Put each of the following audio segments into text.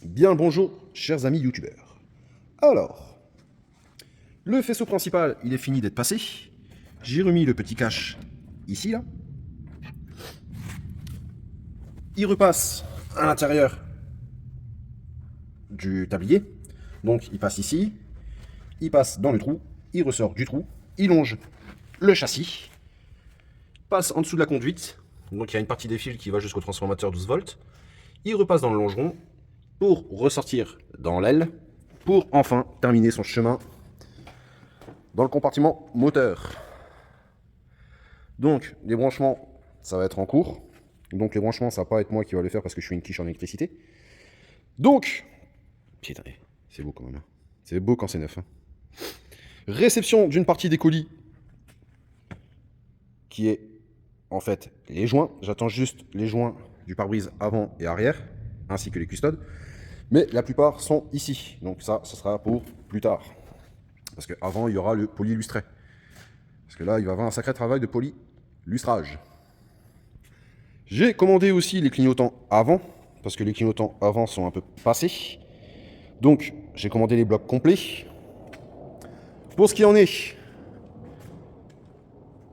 Bien le bonjour, chers amis youtubeurs. Alors, le faisceau principal, il est fini d'être passé. J'ai remis le petit cache ici, là. Il repasse à l'intérieur du tablier. Donc, il passe ici. Il passe dans le trou. Il ressort du trou. Il longe le châssis. Passe en dessous de la conduite. Donc, il y a une partie des fils qui va jusqu'au transformateur 12 volts. Il repasse dans le longeron pour ressortir dans l'aile, pour enfin terminer son chemin dans le compartiment moteur. Donc, les branchements, ça va être en cours. Donc, les branchements, ça va pas être moi qui va le faire parce que je suis une quiche en électricité. Donc, putain, c'est beau quand même. C'est beau quand c'est neuf. Réception d'une partie des colis qui est en fait les joints. J'attends juste les joints du pare-brise avant et arrière, ainsi que les custodes. Mais la plupart sont ici. Donc ça sera pour plus tard. Parce qu'avant, il y aura le polylustré. Parce que là, il va y avoir un sacré travail de polylustrage. J'ai commandé aussi les clignotants avant. Parce que les clignotants avant sont un peu passés. Donc, j'ai commandé les blocs complets. Pour ce qui en est,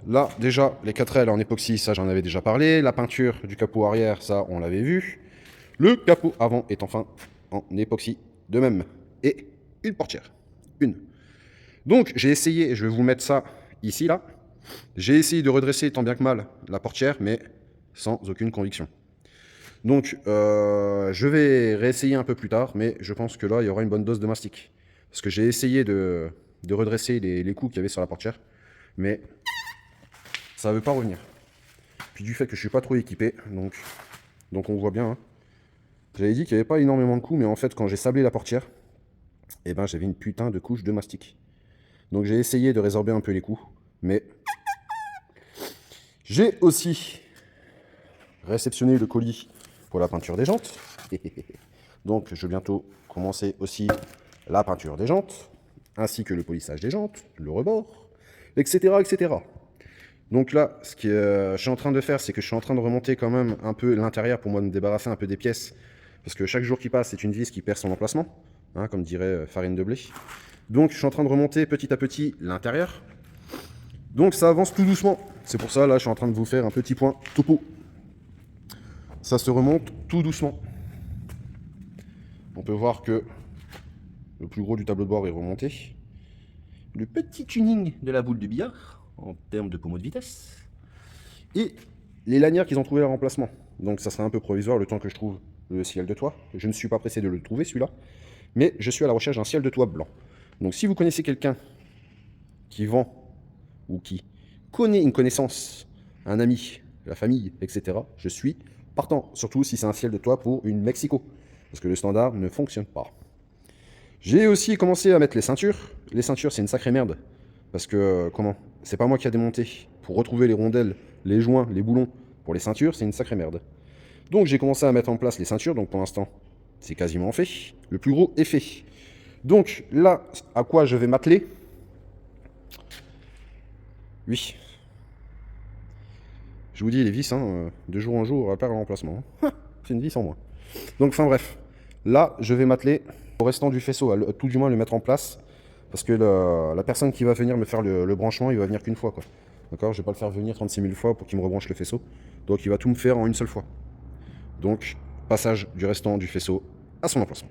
là, déjà, les 4L en époxy, ça j'en avais déjà parlé. La peinture du capot arrière, ça on l'avait vu. Le capot avant est enfin en époxy de même. Et une portière. Une. Donc, j'ai essayé, et je vais vous mettre ça ici, là. J'ai essayé de redresser tant bien que mal la portière, mais sans aucune conviction. Donc, je vais réessayer un peu plus tard, mais je pense que là, il y aura une bonne dose de mastic. Parce que j'ai essayé de redresser les coups qu'il y avait sur la portière, mais ça ne veut pas revenir. Puis du fait que je ne suis pas trop équipé, donc on voit bien. Hein. J'avais dit qu'il n'y avait pas énormément de coups, mais en fait, quand j'ai sablé la portière, eh ben, j'avais une putain de couche de mastic. Donc j'ai essayé de résorber un peu les coups, mais j'ai aussi réceptionné le colis pour la peinture des jantes. Donc je vais bientôt commencer aussi la peinture des jantes, ainsi que le polissage des jantes, le rebord, etc. etc. Donc là, ce que je suis en train de faire, c'est que je suis en train de remonter quand même un peu l'intérieur pour moi me débarrasser un peu des pièces. Parce que chaque jour qui passe, c'est une vis qui perd son emplacement, hein, comme dirait Farine de Blé. Donc je suis en train de remonter petit à petit l'intérieur. Donc ça avance tout doucement. C'est pour ça, là, je suis en train de vous faire un petit point topo. Ça se remonte tout doucement. On peut voir que le plus gros du tableau de bord est remonté. Le petit tuning de la boule de billard, en termes de pommeau de vitesse. Et les lanières qu'ils ont trouvé leur remplacement. Donc ça sera un peu provisoire le temps que je trouve le ciel de toit. Je ne suis pas pressé de le trouver celui-là. Mais je suis à la recherche d'un ciel de toit blanc. Donc si vous connaissez quelqu'un qui vend ou qui connaît une connaissance, un ami, la famille, etc., je suis partant. Surtout si c'est un ciel de toit pour une Mexico. Parce que le standard ne fonctionne pas. J'ai aussi commencé à mettre les ceintures. Les ceintures, c'est une sacrée merde. Parce que, comment? C'est pas moi qui a démonté. Pour retrouver les rondelles, les joints, les boulons pour les ceintures, c'est une sacrée merde. Donc j'ai commencé à mettre en place les ceintures. Donc pour l'instant, c'est quasiment fait. Le plus gros est fait. Donc là, à quoi je vais m'atteler? Oui. Je vous dis, les vis, hein, de jour en jour, on va perdre le remplacement. C'est une vis en moins. Donc, enfin bref. Là, je vais m'atteler au restant du faisceau, à tout du moins le mettre en place. Parce que la personne qui va venir me faire le branchement, il va venir qu'une fois, quoi. D'accord? Je vais pas le faire venir 36 000 fois pour qu'il me rebranche le faisceau. Donc, il va tout me faire en une seule fois. Donc, passage du restant du faisceau à son emplacement.